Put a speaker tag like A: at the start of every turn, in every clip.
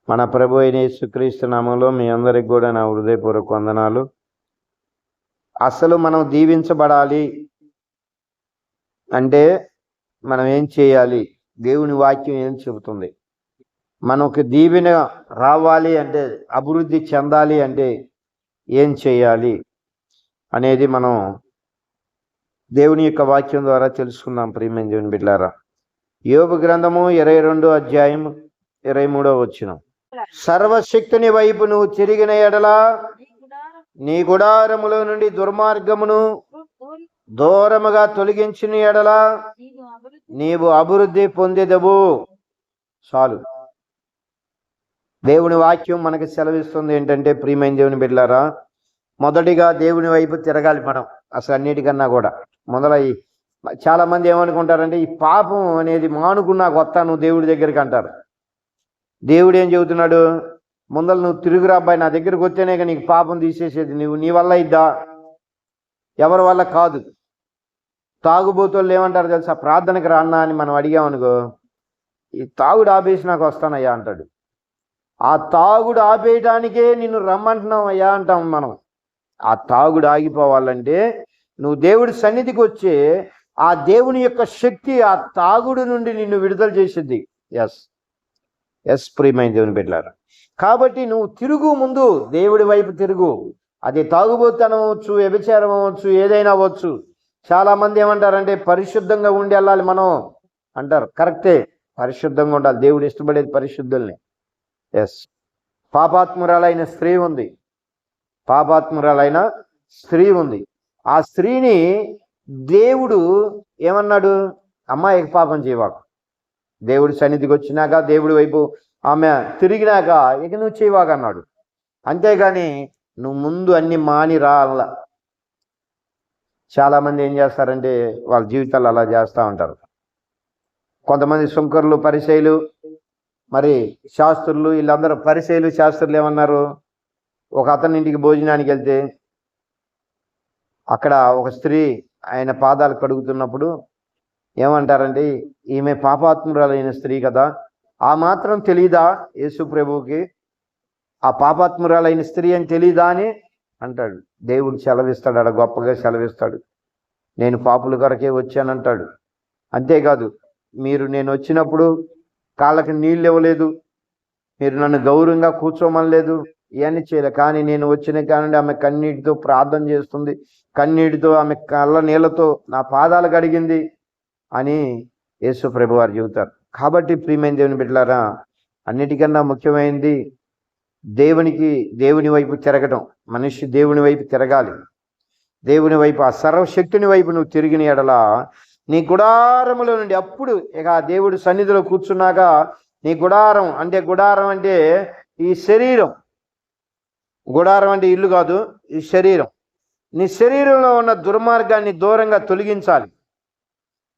A: మన ప్రభు అయిన యేసుక్రీస్తు నామంలో మీ అందరికి కూడా నా హృదయపూర్వక వందనాలు. అసలు మనం దీవించబడాలి అంటే మనం ఏం చేయాలి? దేవుని వాక్యం ఏం చెబుతుంది? మనకు దీవెన రావాలి అంటే, అభివృద్ధి చెందాలి అంటే ఏం చేయాలి అనేది మనం దేవుని యొక్క వాక్యం ద్వారా తెలుసుకుందాం. ప్రియమైన దేవుని బిడ్డలారా, యోబు గ్రంథము 22వ అధ్యాయం 23వ వచనం. సర్వశక్తుని వైపు నువ్వు తిరిగిన ఎడల నీ గుడారములో నుండి దుర్మార్గమును దూరముగా తొలగించిన ఎడల నీవు అభివృద్ధి పొందేదవు. చాలు. దేవుని వాక్యం మనకు సెలవిస్తుంది ఏంటంటే, ప్రియమైన దేవుని బిడ్డలారా, మొదటిగా దేవుని వైపు తిరగాలి మనం. అసలు అన్నిటికన్నా కూడా మొదలై చాలా మంది ఏమనుకుంటారంటే, ఈ పాపం అనేది మానుకున్నాక వస్తాను దేవుడి దగ్గరికి అంటారు. దేవుడు ఏం చెబుతున్నాడు? ముందర నువ్వు తిరుగురా అబ్బాయి, నా దగ్గరికి వస్తేనే నీకు పాపం తీసేసేది. నీ వల్ల ఇద్దా? ఎవరి వల్ల కాదు. తాగుబోతోళ్ళు ఏమంటారు తెలుసా? ప్రార్థనకి రాన్నా అని మనం అడిగామనుకో, ఈ తాగుడు ఆపేసి నాకు వస్తానయ్యా అంటాడు. ఆ తాగుడు ఆపేయటానికే నిన్ను రమ్మంటున్నాం అయ్యా అంటాం మనం. ఆ తాగుడు ఆగిపోవాలంటే నువ్వు దేవుడి సన్నిధికి వచ్చే ఆ దేవుని యొక్క శక్తి ఆ తాగుడు నుండి నిన్ను విడుదల చేసిద్ది. ఎస్ ప్రియమైన దేవుని బిడ్డలారా, కాబట్టి నువ్వు తిరుగు, ముందు దేవుడి వైపు తిరుగు. అది తాగుబోతనం అవ్వచ్చు, వ్యభిచారం అవ్వచ్చు, ఏదైనా అవ్వచ్చు. చాలా మంది ఏమంటారంటే పరిశుద్ధంగా ఉండి వెళ్ళాలి మనం అంటారు. కరెక్టే, పరిశుద్ధంగా ఉండాలి. దేవుడు ఇష్టపడేది పరిశుద్ధుల్ని. పాపాత్మురాలైన స్త్రీ ఉంది. పాపాత్మురాలైన స్త్రీ ఉంది. ఆ స్త్రీని దేవుడు ఏమన్నాడు? అమ్మాయికి పాపం చేయవాకు. దేవుడి సన్నిధికి వచ్చినాక, దేవుడి వైపు ఆమె తిరిగినాక ఇక నువ్వు చేయవాక అన్నాడు. అంతేగాని నువ్వు ముందు అన్ని మానిరా అలా. చాలామంది ఏం చేస్తారంటే వాళ్ళ జీవితాలు అలా చేస్తూ ఉంటారు. కొంతమంది సుంకరులు, పరిసయ్యులు, మరి శాస్త్రులు, వీళ్ళందరూ పరిసయ్యులు, శాస్త్రులు ఏమన్నారు? ఒక అతని ఇంటికి భోజనానికి వెళ్తే అక్కడ ఒక స్త్రీ ఆయన పాదాలు కడుగుతున్నప్పుడు ఏమంటారంటే, ఈమె పాపాత్మురాలైన స్త్రీ కదా, ఆ మాత్రం తెలీదా యేసు ప్రభువుకి? ఆ పాపాత్మురాలైన స్త్రీ అని తెలీదా అని అంటాడు. దేవుడు సెలవిస్తాడు, అక్కడ గొప్పగా సెలవిస్తాడు. నేను పాపుల కొరకే వచ్చానంటాడు. అంతేకాదు, నేను వచ్చినప్పుడు కాళ్ళకి నీళ్ళు ఇవ్వలేదు, మీరు నన్ను గౌరవంగా కూర్చోమనలేదు, ఇవన్నీ చేయలే. కానీ నేను వచ్చిన కానండి ఆమె కన్నీటితో ప్రార్థన చేస్తుంది, కన్నీటితో ఆమె కళ్ళ నీళ్ళతో నా పాదాలు కడిగింది అని యేసు ప్రభు వారు చెబుతారు. కాబట్టి ప్రియమైన దేవుని బిడ్డలారా, అన్నిటికన్నా ముఖ్యమైనది దేవుని వైపు తిరగటం. మనిషి దేవుని వైపు తిరగాలి. దేవుని వైపు, ఆ సర్వశక్తుని వైపు నువ్వు తిరిగిన ఎడల నీ గుడారములో నుండి, అప్పుడు ఇక దేవుడి సన్నిధిలో కూర్చున్నాక నీ గుడారం అంటే ఈ శరీరం. గుడారం అంటే ఇల్లు కాదు, ఈ శరీరం. నీ శరీరంలో ఉన్న దుర్మార్గాన్ని దూరంగా తొలగించాలి.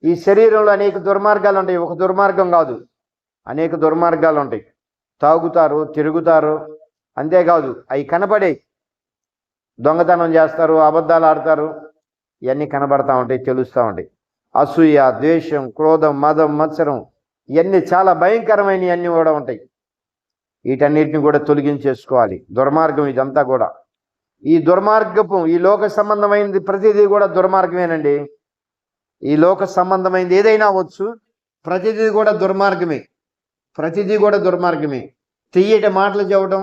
A: ఈ శరీరంలో అనేక దుర్మార్గాలు ఉంటాయి. ఒక దుర్మార్గం కాదు, అనేక దుర్మార్గాలు ఉంటాయి. తాగుతారు, తిరుగుతారు. అంతేకాదు, అవి కనపడే దొంగతనం చేస్తారు, అబద్ధాలు ఆడతారు. ఇవన్నీ కనబడతా ఉంటాయి, తెలుస్తూ ఉంటాయి. అసూయ, ద్వేషం, క్రోధం, మదం, మత్సరం, ఇవన్నీ చాలా భయంకరమైనవి అన్నీ కూడా ఉంటాయి. వీటన్నిటిని కూడా తొలగించేసుకోవాలి. దుర్మార్గం ఇదంతా కూడా. ఈ దుర్మార్గపు, ఈ లోక సంబంధమైనది ప్రతిదీ కూడా దుర్మార్గమేనండి. ఈ లోక సంబంధమైనది ఏదైనా అవ్వచ్చు, ప్రతిదీ కూడా దుర్మార్గమే. ప్రతిదీ కూడా దుర్మార్గమే. తియ్యటి మాటలు చెప్పడం,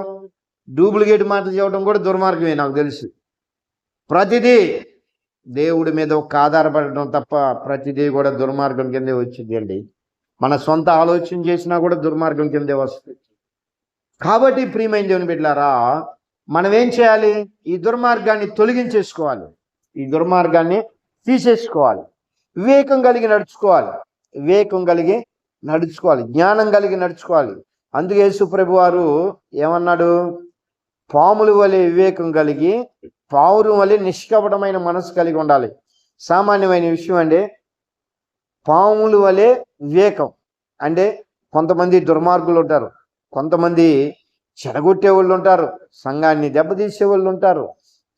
A: డూప్లికేట్ మాటలు చెప్పడం కూడా దుర్మార్గమే నాకు తెలుసు. ప్రతిదీ దేవుడి మీద ఒక ఆధారపడడం తప్ప ప్రతిదీ కూడా దుర్మార్గం కిందే వచ్చింది అండి. మన సొంత ఆలోచన చేసినా కూడా దుర్మార్గం కిందే వస్తుంది. కాబట్టి ప్రియమైన దేవుని బిడ్డలారా, మనం ఏం చేయాలి? ఈ దుర్మార్గాన్ని తొలగించేసుకోవాలి. ఈ దుర్మార్గాన్ని తీసేసుకోవాలి. వివేకం కలిగి నడుచుకోవాలి. జ్ఞానం కలిగి నడుచుకోవాలి. అందుకే యేసు ప్రభు వారు ఏమన్నాడు? పాముల వలె వివేకం కలిగి, పావురం వలె నిష్కపటమైన మనసు కలిగి ఉండాలి. సామాన్యమైన విషయం అండి. పాముల వలె వివేకం అంటే కొంతమంది దుర్మార్గులు ఉంటారు, కొంతమంది చెడగొట్టే వాళ్ళు ఉంటారు, సంఘాన్ని దెబ్బతీసే వాళ్ళు ఉంటారు,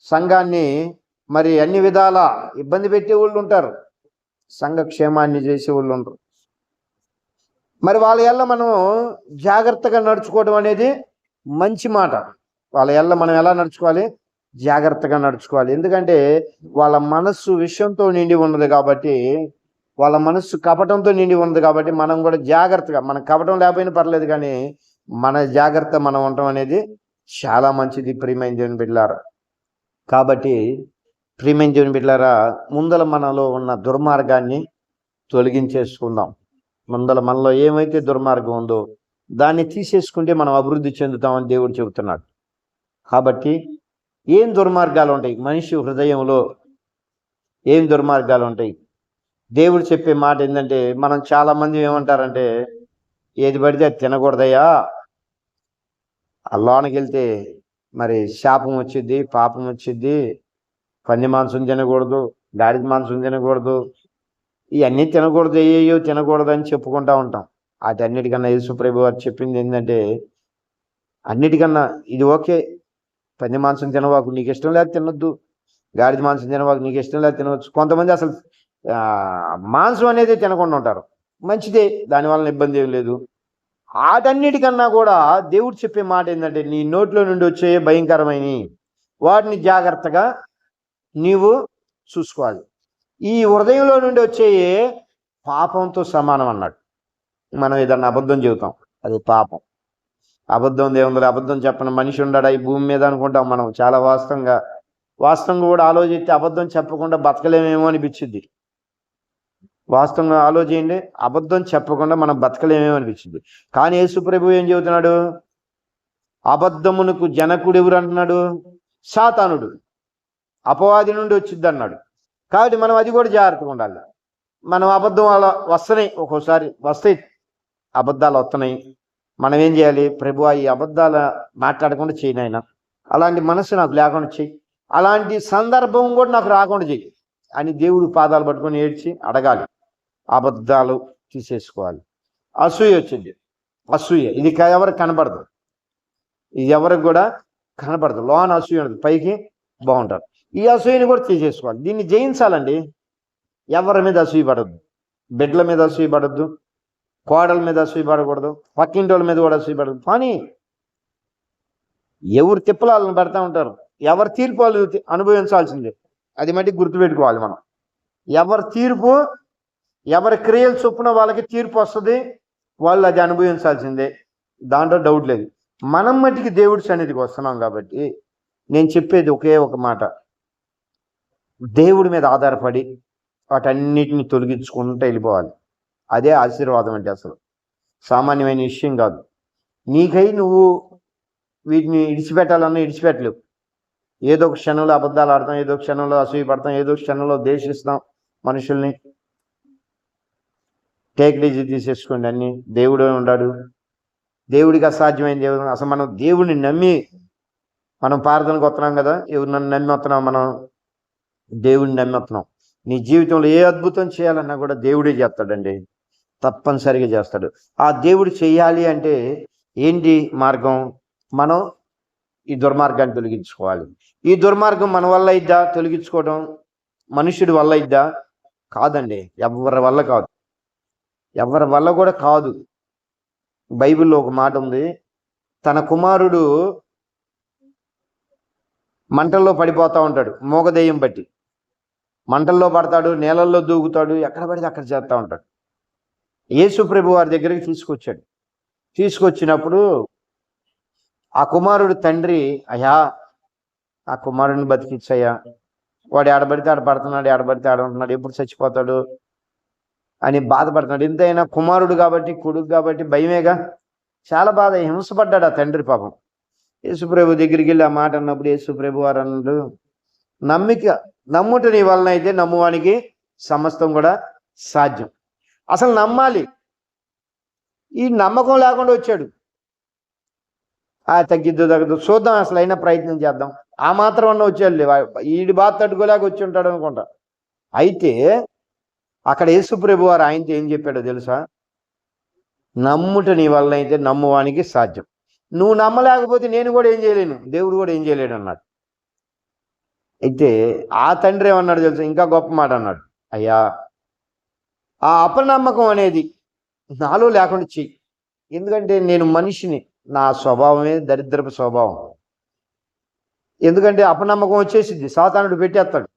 A: సంఘాన్ని మరి అన్ని విధాల ఇబ్బంది పెట్టే వాళ్ళు ఉంటారు, సంఘ క్షేమాన్ని చేసే వాళ్ళు ఉంటారు. మరి వాళ్ళ ఎల్ల మనం జాగ్రత్తగా నడుచుకోవడం అనేది మంచి మాట. వాళ్ళ ఎల్ల మనం ఎలా నడుచుకోవాలి? జాగ్రత్తగా నడుచుకోవాలి. ఎందుకంటే వాళ్ళ మనస్సు విషయంతో నిండి ఉన్నది కాబట్టి, వాళ్ళ మనస్సు కపటంతో నిండి ఉన్నది కాబట్టి, మనం కూడా జాగ్రత్తగా, మనం కపటం లేకపోయినా పర్లేదు కానీ మన జాగ్రత్త మనం ఉండటం అనేది చాలా మంచిది ప్రియమైన దేవుని బిడ్డలారా. కాబట్టి ప్రియమైన దేవుని బిడ్డలారా, ముందల మనలో ఉన్న దుర్మార్గాన్ని తొలగించేసుకుందాం. మనలో ఏమైతే దుర్మార్గం ఉందో దాన్ని తీసేసుకుంటే మనం అభివృద్ధి చెందుతామని దేవుడు చెబుతున్నాడు. కాబట్టి ఏం దుర్మార్గాలు ఉంటాయి మనిషి హృదయంలో? ఏం దుర్మార్గాలు ఉంటాయి? దేవుడు చెప్పే మాట ఏంటంటే, మనం చాలా మంది ఏమంటారంటే, ఏది పడితే అది తినకూడదయ్యా, అల్లానికి వెళ్తే మరి శాపం వచ్చిద్ది, పాపం వచ్చిద్ది, పంది మాంసం తినకూడదు, గాడిద మాంసం తినకూడదు, ఇవన్నీ తినకూడదు, అయ్యో తినకూడదు అని చెప్పుకుంటా ఉంటాం. అటన్నిటికన్నా యేసు ప్రభు వారు చెప్పింది ఏంటంటే, అన్నిటికన్నా ఇది ఓకే, పంది మాంసం తినవాకు, నీకు ఇష్టం లేదు తినొద్దు, గాడిద మాంసం తినవాకు, నీకు ఇష్టం లేదు తినవచ్చు. కొంతమంది అసలు మాంసం అనేది తినకుండా ఉంటారు, మంచిదే, దానివల్ల ఇబ్బంది ఏం లేదు. వాటన్నిటికన్నా కూడా దేవుడు చెప్పే మాట ఏంటంటే, నీ నోట్లో నుండి వచ్చే భయంకరమైన వాటిని జాగ్రత్తగా నీవు చూసుకోవాలి. ఈ హృదయంలో నుండి వచ్చే పాపంతో సమానం అన్నాడు. మనం ఏదన్నా అబద్ధం చెబుతాం, అది పాపం. అబద్ధం దేవుంది, అబద్ధం చెప్పని మనిషి ఉండడా ఈ భూమి మీద అనుకుంటాం మనం. చాలా వాస్తవంగా కూడా ఆలోచిస్తే అబద్ధం చెప్పకుండా బతకలేమేమో అనిపించింది. వాస్తవంగా ఆలోచించండి, అబద్ధం చెప్పకుండా మనం బతకలేమేమో అనిపించింది. కానీ యేసు ప్రభు ఏం చెబుతున్నాడు? అబద్ధమునకు జనకుడు ఎవరు అంటున్నాడు? సాతానుడు, అపవాది నుండి వచ్చింది అన్నాడు. కాబట్టి మనం అది కూడా జాగ్రత్తగా ఉండాలి. మనం అబద్ధం అలా వస్తున్నాయి, ఒక్కోసారి వస్తాయి, అబద్ధాలు వస్తున్నాయి. మనం ఏం చేయాలి? ప్రభువా, ఈ అబద్ధాలు మాట్లాడకుండా చేయి నాయనా, అలాంటి మనసు నాకు లేకుండా చెయ్యి, అలాంటి సందర్భం కూడా నాకు రాకుండా చెయ్యి అని దేవుడు పాదాలు పట్టుకొని ఏడ్చి అడగాలి. అబద్ధాలు తీసేసుకోవాలి. అసూయ వచ్చింది. అసూయ ఇది ఎవరికి కనబడదు, ఇది ఎవరికి కూడా కనబడదు. లోన అసూయ ఉండదు, పైకి బాగుంటారు. ఈ అసూయని కూడా తీసేసుకోవాలి. దీన్ని జయించాలండి. ఎవరి మీద అసూయ పడద్దు, బిడ్డల మీద అసూయ పడద్దు, కోడల మీద అసూయ పడకూడదు, పక్కింటి వాళ్ళ మీద కూడా అసూయ పడదు. కానీ ఎవరు తిప్పలాలను పెడతా ఉంటారు, ఎవరి తీర్పు వాళ్ళు అనుభవించాల్సిందే. అది మట్టి గుర్తుపెట్టుకోవాలి మనం. ఎవరి తీర్పు, ఎవరి క్రియలు చొప్పున వాళ్ళకి తీర్పు వస్తుంది, వాళ్ళు అది అనుభవించాల్సిందే, దాంట్లో డౌట్ లేదు. మనం మట్టికి దేవుడి సన్నిధికి వస్తున్నాం కాబట్టి నేను చెప్పేది ఒకే ఒక మాట, దేవుడి మీద ఆధారపడి వాటన్నిటిని తొలగించుకుంటూ వెళ్ళిపోవాలి. అదే ఆశీర్వాదం అంటే అసలు సామాన్యమైన విషయం కాదు. నీకై నువ్వు వీటిని ఇడిచిపెట్టాలన్నా ఇడిచిపెట్టలేవు. ఏదో ఒక క్షణంలో అబద్ధాలు ఆడతాం, ఏదో క్షణంలో అసూయ పడతాం, ఏదో క్షణంలో ద్వేషిస్తాం మనుషుల్ని. టేక్ ఈజీ తీసేసుకోండి అన్ని. దేవుడే ఉన్నాడు, దేవుడికి అసాధ్యమైన దేవుడు. అసలు మనం దేవుడిని నమ్మి మనం ప్రార్థనకు వస్తున్నాం కదా, ఎవరు నన్ను నమ్మి వస్తున్నాం? మనం దేవుడిని నమ్మి వస్తున్నాం. నీ జీవితంలో ఏ అద్భుతం చేయాలన్నా కూడా దేవుడే చేస్తాడండి, తప్పనిసరిగా చేస్తాడు. ఆ దేవుడు చేయాలి అంటే ఏంటి మార్గం? మనం ఈ దుర్మార్గాన్ని తొలగించుకోవాలి. ఈ దుర్మార్గం మన వల్ల ఇద్దా తొలగించుకోవడం? మనుషుడి వల్ల ఇద్దా? కాదండి, ఎవరి వల్ల కాదు, ఎవరి వల్ల కూడా కాదు. బైబిల్లో ఒక మాట ఉంది, తన కుమారుడు మంటల్లో పడిపోతూ ఉంటాడు, మోగదెయ్యం బట్టి మంటల్లో పడతాడు, నేలల్లో దూకుతాడు, ఎక్కడ పడితే అక్కడ చేస్తూ ఉంటాడు. యేసు ప్రభు వారి దగ్గరికి తీసుకొచ్చాడు. తీసుకొచ్చినప్పుడు ఆ కుమారుడు తండ్రి, అయ్యా ఆ కుమారుడిని బతికించయ్యా, వాడు ఆడబడితే ఆడ పడుతున్నాడు, ఆడబడితే ఆడుంటున్నాడు, ఎప్పుడు చచ్చిపోతాడు అని బాధపడుతున్నాడు. ఎంతైనా కుమారుడు కాబట్టి, కొడుకు కాబట్టి భయమేగా, చాలా బాధ, హింసపడ్డాడు ఆ తండ్రి పాపం. యేసుప్రభు దగ్గరికి వెళ్ళి ఆ మాట అన్నప్పుడు యేసుప్రభు వారు అన్నాడు, నమ్ముట నీ వలన అయితే నమ్మువానికి సమస్తం కూడా సాధ్యం. అసలు నమ్మాలి. ఈ నమ్మకం లేకుండా వచ్చాడు. తగ్గదు చూద్దాం, అసలు అయినా ప్రయత్నం చేద్దాం, ఆ మాత్రం అన్న వచ్చాడు. ఈడి బాధ తట్టుకోలేక వచ్చి ఉంటాడు అనుకుంటా. అయితే అక్కడ యేసుప్రభు వారు ఆయనతో ఏం చెప్పాడో తెలుసా? నమ్ముట నీ వలన అయితే నమ్మువానికి సాధ్యం. నువ్వు నమ్మలేకపోతే నేను కూడా ఏం చేయలేను, దేవుడు కూడా ఏం చేయలేడు అన్నాడు. అయితే ఆ తండ్రి ఏమన్నాడు తెలుసా? ఇంకా గొప్ప మాట అన్నాడు, అయ్యా ఆ అపనమ్మకం అనేది నాలో లేకుండా చెయ్యి. ఎందుకంటే నేను మనిషిని, నా స్వభావమే దరిద్రపు స్వభావం. ఎందుకంటే అపనమ్మకం వచ్చేసిద్ది, సాతానుడు పెట్టేస్తాడు.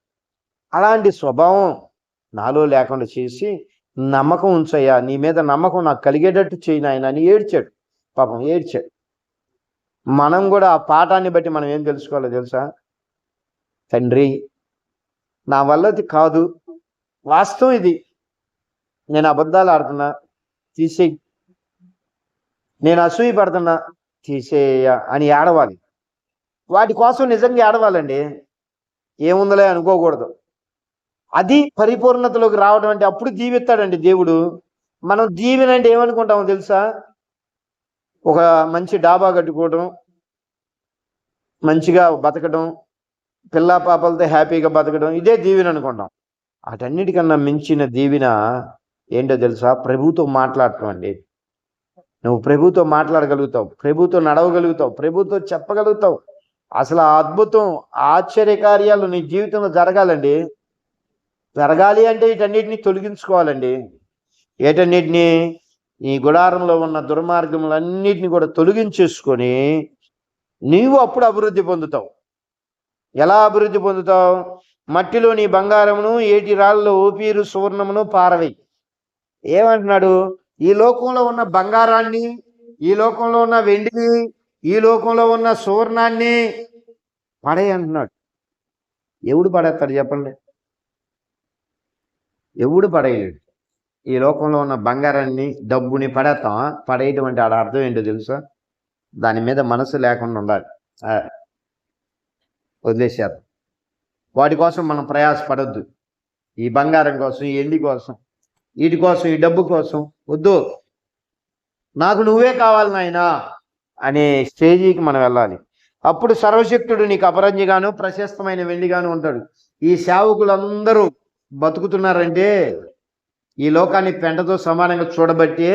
A: అలాంటి స్వభావం నాలో లేకుండా చేసి నమ్మకం ఉంచయ్యా, నీ మీద నమ్మకం నాకు కలిగేటట్టు చేయి నాయన అని ఏడ్చాడు. పాపం ఏడ్చాడు. మనం కూడా ఆ పాఠాన్ని బట్టి మనం ఏం తెలుసుకోవాలో తెలుసా? తండ్రి, నా వల్లది కాదు, వాస్తవం ఇది, నేను అబద్ధాలు ఆడుతున్నా, తీసేయి, నేను అసూయ పడుతున్నా, తీసేయ అని ఏడవాలి. వాటి కోసం నిజంగా ఏడవాలండి, ఏముందలే అనుకోకూడదు. అది పరిపూర్ణతలోకి రావడం అంటే అప్పుడు దీవిస్తాడండి దేవుడు. మనం దీవెన అంటే ఏమనుకుంటామో తెలుసా? ఒక మంచి డాబా కట్టుకోవడం, మంచిగా బతకడం, పిల్లా పాపలతో హ్యాపీగా బతకడం, ఇదే దీవెన అనుకుంటాం. వాటన్నిటికన్నా మించిన దీవెన ఏంటో తెలుసా? ప్రభుతో మాట్లాడటం అండి. నువ్వు ప్రభుతో మాట్లాడగలుగుతావు, ప్రభుతో నడవగలుగుతావు, ప్రభుతో చెప్పగలుగుతావు. అసలు ఆ అద్భుతం, ఆశ్చర్యకార్యాలు నీ జీవితంలో జరగాలండి. జరగాలి అంటే వీటన్నిటిని తొలగించుకోవాలండి. వీటన్నిటిని, ఈ గుడారంలో ఉన్న దుర్మార్గములన్నిటిని కూడా తొలగించేసుకొని నీవు అప్పుడు అభివృద్ధి పొందుతావు. ఎలా అభివృద్ధి పొందుతావు? మట్టిలో నీ బంగారమును, ఏటి రాళ్ళలో ఓపీరు సువర్ణమును పారవేయి. ఏమంటున్నాడు? ఈ లోకంలో ఉన్న బంగారాన్ని, ఈ లోకంలో ఉన్న వెండిని, ఈ లోకంలో ఉన్న సువర్ణాన్ని పడేయి అంటున్నాడు. ఎవడు పడేస్తాడు చెప్పండి? ఎవడు పడేయలేడు. ఈ లోకంలో ఉన్న బంగారాన్ని, డబ్బుని పడేస్తామా? పడేయటం అంటే ఆడ అర్థం ఏంటో తెలుసా? దాని మీద మనసు లేకుండా ఉండాలి, వదిలేశారు. వాటి కోసం మనం ప్రయాసపడొద్దు. ఈ బంగారం కోసం, ఈ ఎండి కోసం, వీటి కోసం, ఈ డబ్బు కోసం వద్దు. నాకు నువ్వే కావాలి నాయనా అనే స్టేజీకి మనం వెళ్ళాలి. అప్పుడు సర్వశక్తుడు నీకు అపరంజిగాను, ప్రశస్తమైన వెండిగాను ఉంటాడు. ఈ సేవకులందరూ బతుకుతున్నారంటే ఈ లోకాన్ని పెంటతో సమానంగా చూడబట్టి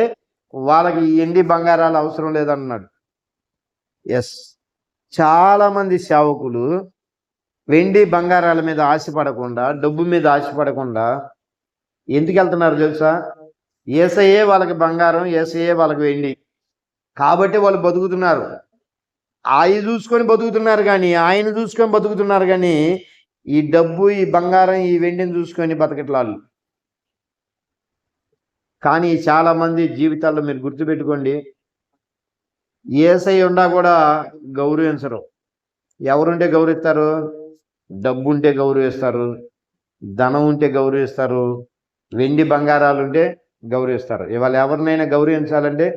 A: వాళ్ళకి ఎండి బంగారాలు అవసరం లేదన్నాడు. ఎస్, చాలామంది సేవకులు వెండి బంగారాల మీద ఆశపడకుండా, డబ్బు మీద ఆశపడకుండా ఎందుకు వెళ్తున్నారు తెలుసా? యేసయ్యే వాళ్ళకి బంగారం, యేసయ్యే వాళ్ళకి వెండి, కాబట్టి వాళ్ళు బతుకుతున్నారు. ఆయన చూసుకొని బతుకుతున్నారు కానీ, ఆయన చూసుకొని బతుకుతున్నారు కానీ ఈ డబ్బు, ఈ బంగారం, ఈ వెండిని చూసుకొని బతకట్లాలు. కానీ చాలామంది జీవితాల్లో మీరు గుర్తుపెట్టుకోండి, యేసయ్య ఉండా కూడా గౌరవించరు. ఎవరుంటే గౌరవిస్తారు? డబ్బు ఉంటే గౌరవిస్తారు, ధనం ఉంటే గౌరవిస్తారు, వెండి బంగారాలు ఉంటే గౌరవిస్తారు. ఇవాళ ఎవరినైనా గౌరవించాలంటే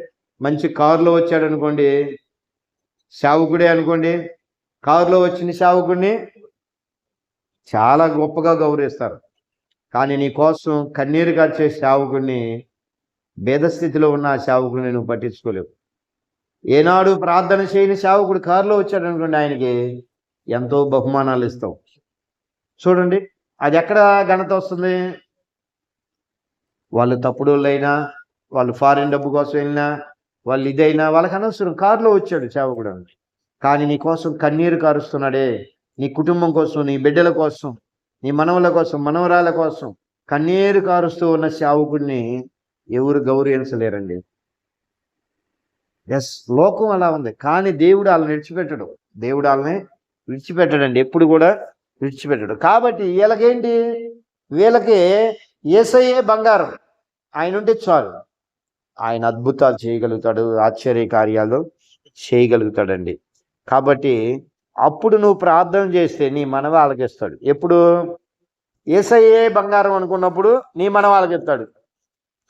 A: మంచి కారులో వచ్చాడు అనుకోండి, సేవకుడే అనుకోండి, కారులో వచ్చిన సేవకుడిని చాలా గొప్పగా గౌరవిస్తారు. కానీ నీ కోసం కన్నీరు కార్చే సేవకుడిని, భేదస్థితిలో ఉన్న ఆ సేవకుడిని నువ్వు పట్టించుకోలేవు. ఏనాడు ప్రార్థన చేయని సేవకుడు కారులో వచ్చాడు అనుకోండి, ఆయనకి ఎంతో బహుమానాలు ఇస్తావు. చూడండి, అది ఎక్కడ ఘనత వస్తుంది? వాళ్ళు తప్పుడు వాళ్ళైనా, వాళ్ళు ఫారిన్ డబ్బు కోసం వెళ్ళినా, వాళ్ళు ఇదైనా వాళ్ళకి అనవసరం. కారులో వచ్చాడు సేవకుడు, కానీ నీ కోసం కన్నీరు కారుస్తున్నాడే, నీ కుటుంబం కోసం, నీ బిడ్డల కోసం, నీ మనవల కోసం, మనవరాల కోసం కన్నీరు కారుస్తూ ఉన్న సేవకుడిని ఎవరు గౌరవించలేరండి. ఎస్, లోకం అలా ఉంది. కానీ దేవుడు వాళ్ళని విడిచిపెట్టడు. దేవుడు వాళ్ళని విడిచిపెట్టడండి, ఎప్పుడు కూడా విడిచిపెట్టడు. కాబట్టి వీళ్ళకేంటి? వీళ్ళకి యేసయ్యే బంగారం, ఆయన ఉంటే చాలు. ఆయన అద్భుతాలు చేయగలుగుతాడు, ఆశ్చర్య కార్యాలు చేయగలుగుతాడండి. కాబట్టి అప్పుడు నువ్వు ప్రార్థన చేస్తే నీ మనవ ఆలకిస్తాడు. ఎప్పుడు? యేసయ్యే బంగారం అనుకున్నప్పుడు నీ మనవ ఆలకిస్తాడు.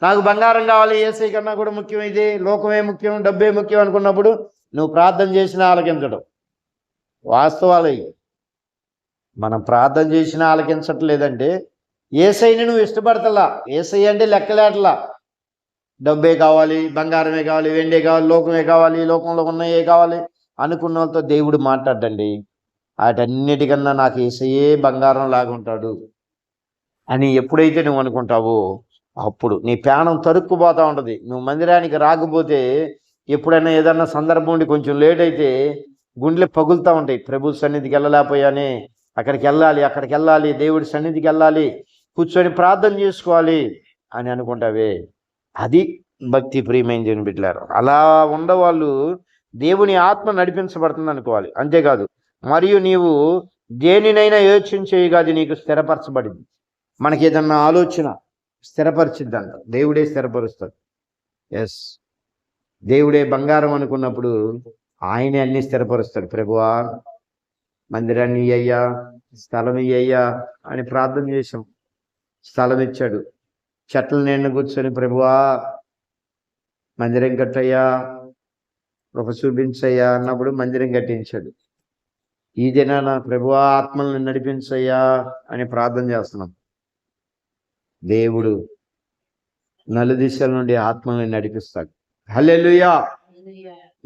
A: నాకు బంగారం కావాలి, యేసయ్య కన్నా కూడా ముఖ్యం ఇది, లోకమే ముఖ్యం, డబ్బే ముఖ్యం అనుకున్నప్పుడు నువ్వు ప్రార్థన చేసినా ఆలకించడం. వాస్తవాలు మనం ప్రార్థన చేసినా ఆలకించట్లేదంటే యేసయ్యని నువ్వు ఇష్టపడతలా. యేసయ్య అంటే లెక్కలేటలా. డబ్బే కావాలి, బంగారమే కావాలి, వెండే కావాలి, లోకమే కావాలి, లోకంలో ఉన్నాయే కావాలి అనుకున్న వాళ్ళతో దేవుడు మాట్లాడండి. వాటన్నిటికన్నా నాకు యేసయ్యే బంగారం లాగుంటాడు అని ఎప్పుడైతే నువ్వు అనుకుంటావో అప్పుడు నీ ప్రాణం తరుక్కుపోతూ ఉంటుంది. నువ్వు మందిరానికి రాకపోతే, ఎప్పుడైనా ఏదన్నా సందర్భం ఉండి కొంచెం లేట్ అయితే గుండెలు పగులుతూ ఉంటాయి. ప్రభు సన్నిధికి వెళ్ళలేకపోయానే, అక్కడికి వెళ్ళాలి, దేవుడి సన్నిధికి వెళ్ళాలి, కూర్చొని ప్రార్థన చేసుకోవాలి అని అనుకుంటావే. అది భక్తి ప్రియమైన బిడ్డలారు, అలా ఉండవాళ్ళు దేవుని ఆత్మ నడిపించబడుతుంది అనుకోవాలి. అంతేకాదు, మరియు నీవు దేనినైనా యోచన చేయగా అది నీకు స్థిరపరచబడింది. మనకి ఏదన్నా ఆలోచన స్థిరపరిచిద్దంట, దేవుడే స్థిరపరుస్తాడు. ఎస్, దేవుడే బంగారం అనుకున్నప్పుడు ఆయనే అన్ని స్థిరపరుస్తాడు. ప్రభువా మందిరాన్ని అయ్యా, స్థలం ఇయ్యా అని ప్రార్థన చేశాం, స్థలం ఇచ్చాడు. చెట్ల నిండా కూర్చొని ప్రభువా మందిరం కట్టయ్యా, కృప చూపించయ్యా అన్నప్పుడు మందిరం కట్టించాడు. ఈ దినాన ప్రభువా ఆత్మల్ని నడిపించయ్యా అని ప్రార్థన చేస్తున్నాం. దేవుడు నలుదిశల నుండి ఆత్మల్ని నడిపిస్తాడు. హల్లెలూయా.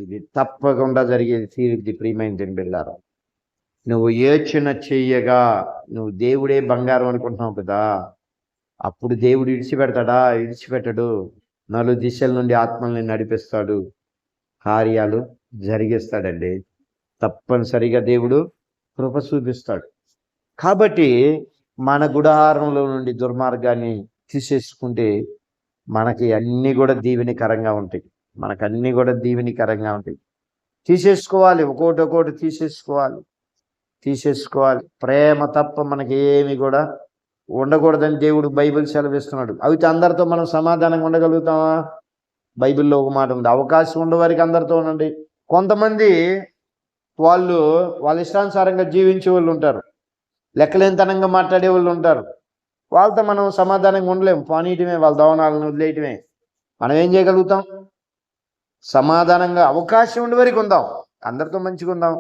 A: ఇది తప్పకుండా జరిగేది తీరుద్ది ప్రియమైన బిడ్డలారా. నువ్వు యోచన చెయ్యగా, నువ్వు దేవుడే బంగారం అనుకుంటున్నావు కదా, అప్పుడు దేవుడు విడిచిపెడతాడా? విడిచిపెట్టడు. నలు దిశల నుండి ఆత్మల్ని నడిపిస్తాడు, కార్యాలు జరిగిస్తాడండి. తప్పనిసరిగా దేవుడు కృప చూపిస్తాడు. కాబట్టి మన గుడారంలో నుండి దుర్మార్గాన్ని తీసేసుకుంటే మనకి అన్నీ కూడా దీవెనికరంగా ఉంటాయి. మనకన్నీ కూడా దీవెనికరంగా ఉంటాయి. తీసేసుకోవాలి, ఒక్కోటి తీసేసుకోవాలి. ప్రేమ తప్ప మనకి ఏమి కూడా ఉండకూడదని దేవుడు బైబిల్ సెలవిస్తున్నాడు. అయితే అందరితో మనం సమాధానంగా ఉండగలుగుతామా? బైబిల్లో ఒక మాట ఉంది, అవకాశం ఉండేవారికి అందరితో ఉండండి. కొంతమంది వాళ్ళ ఇష్టానుసారంగా జీవించే వాళ్ళు ఉంటారు, లెక్కలేనితనంగా మాట్లాడే వాళ్ళు ఉంటారు. వాళ్ళతో మనం సమాధానంగా ఉండలేము, పానీయటమే, వాళ్ళ దవనాలను వదిలేయటమే. మనం ఏం చేయగలుగుతాం? సమాధానంగా అవకాశం ఉండే వరకు ఉందాం, అందరితో మంచిగా ఉందాం.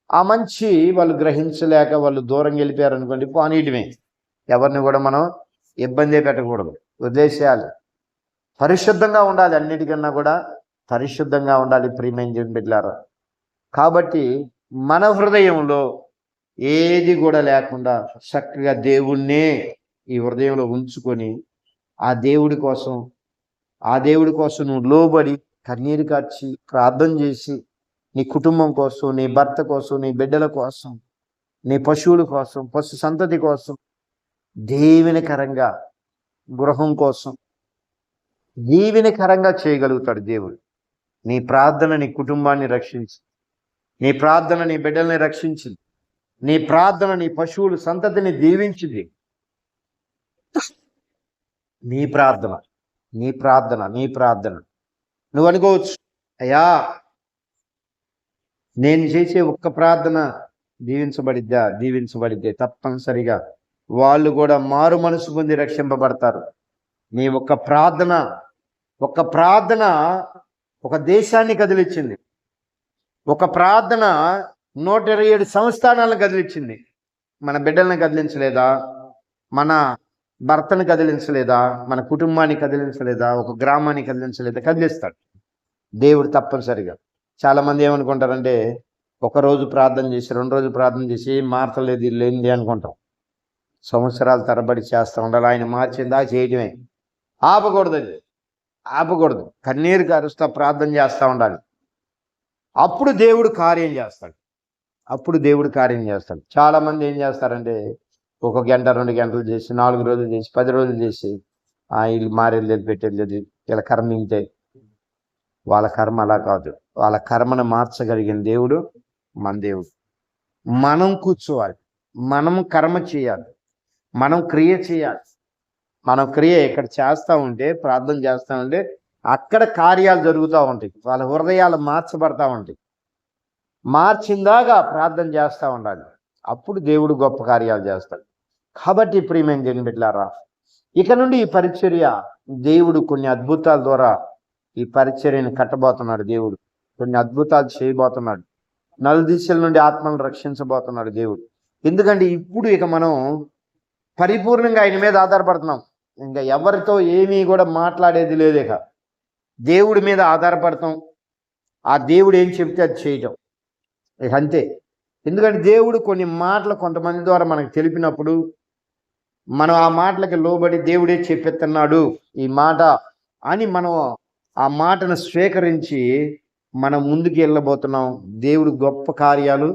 A: ఆ మంచి వాళ్ళు గ్రహించలేక వాళ్ళు దూరంగా వెళ్ళిపోయారు అనుకోండి, పానీయటమే. ఎవరిని కూడా మనం ఇబ్బంది పెట్టకూడదు, వదిలేసేయాలి. పరిశుద్ధంగా ఉండాలి, అన్నిటికన్నా కూడా పరిశుద్ధంగా ఉండాలి ప్రియమైన బిడ్డలారా. కాబట్టి మన హృదయంలో ఏది కూడా లేకుండా చక్కగా దేవుణ్ణే ఈ హృదయంలో ఉంచుకొని ఆ దేవుడి కోసం నువ్వు లోబడి కన్నీరు కార్చి ప్రార్థన చేసి నీ కుటుంబం కోసం, నీ భర్త కోసం, నీ బిడ్డల కోసం, నీ పశువుల కోసం, పశు సంతతి కోసం, దీవెనకరంగా గృహం కోసం దీవెనకరంగా చేయగలుగుతాడు దేవుడు. నీ ప్రార్థన నీ కుటుంబాన్ని రక్షించి, నీ ప్రార్థన నీ బిడ్డల్ని రక్షించింది, నీ ప్రార్థన నీ పశువుల సంతతిని దీవించింది. నీ ప్రార్థన నువ్వు అనుకోవచ్చు, అయ్యా నేను చేసే ఒక్క ప్రార్థన దీవించబడిద్దే. తప్పనిసరిగా వాళ్ళు కూడా మారు మనసు పొంది రక్షింపబడతారు. నీ ఒక్క ప్రార్థన ఒక దేశాన్ని కదిలిచ్చింది. ఒక ప్రార్థన 127 సంస్థానాలను కదిలిచ్చింది. మన బిడ్డల్ని కదిలించలేదా? మన భర్తను కదిలించలేదా? మన కుటుంబాన్ని కదిలించలేదా? ఒక గ్రామాన్ని కదిలించలేదా? కదిలిస్తాడు దేవుడు తప్పనిసరిగా. చాలామంది ఏమనుకుంటారంటే, ఒకరోజు ప్రార్థన చేసి 2 రోజులు ప్రార్థన చేసి మార్చలేదు లేనిది అనుకుంటాం. సంవత్సరాల తరబడి చేస్తూ ఉండాలి. ఆయన మార్చిందా చేయటమే. ఆపకూడదు. కన్నీరు కరుస్తా ప్రార్థన చేస్తూ ఉండాలి. అప్పుడు దేవుడు కార్యం చేస్తాడు. చాలామంది ఏం చేస్తారంటే, 1 గంట 2 గంటలు చేసి 4 రోజులు చేసి 10 రోజులు చేసి వీళ్ళు మారేది పెట్టేది, వీళ్ళ కర్మ ఇంతే. వాళ్ళ కర్మ అలా కాదు. వాళ్ళ కర్మను మార్చగలిగిన దేవుడు మన దేవుడు. మనం కూర్చోవాలి, మనం కర్మ చేయాలి, మనం క్రియ చేయాలి. మనం క్రియ ఇక్కడ చేస్తూ ఉంటే, ప్రార్థన చేస్తూ ఉంటే అక్కడ కార్యాలు జరుగుతూ ఉంటాయి. వాళ్ళ హృదయాలు మార్చబడతా ఉంటాయి. మార్చిందాగా ప్రార్థన చేస్తూ ఉండాలి. అప్పుడు దేవుడు గొప్ప కార్యాలు చేస్తాడు. కాబట్టి ప్రియమైన బిడ్డలారా, ఇక నుండి ఈ పరిచర్య దేవుడు కొన్ని అద్భుతాల ద్వారా ఈ పరిచర్యను కట్టబోతున్నాడు. దేవుడు కొన్ని అద్భుతాలు చేయబోతున్నాడు. నలుదిశల నుండి ఆత్మలను రక్షించబోతున్నాడు దేవుడు. ఎందుకంటే ఇప్పుడు ఇక మనం పరిపూర్ణంగా ఆయన మీద ఆధారపడుతున్నాం. ఇంకా ఎవరితో ఏమీ కూడా మాట్లాడేది లేదు. ఇక దేవుడి మీద ఆధారపడతాం. ఆ దేవుడు ఏం చెప్తే అది చేయటం, ఇక అంతే. ఎందుకంటే దేవుడు కొన్ని మాటలు కొంతమంది ద్వారా మనకు తెలిపినప్పుడు మనం ఆ మాటలకి లోబడి దేవుడే చెప్పెత్తన్నాడు ఈ మాట అని మనం ఆ మాటను స్వీకరించి మనం ముందుకు వెళ్ళబోతున్నాం. దేవుడు గొప్ప కార్యాలు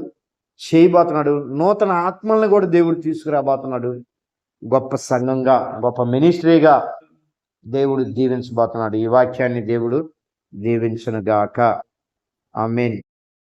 A: చేయబోతున్నాడు. నూతన ఆత్మలను కూడా దేవుడు తీసుకురాబోతున్నాడు. గొప్ప సంఘంగా, గొప్ప మినిస్ట్రీగా దేవుడు దీవించబోతున్నాడు. ఈ వాక్యాన్ని దేవుడు దీవించునుగాక. ఆమేన్.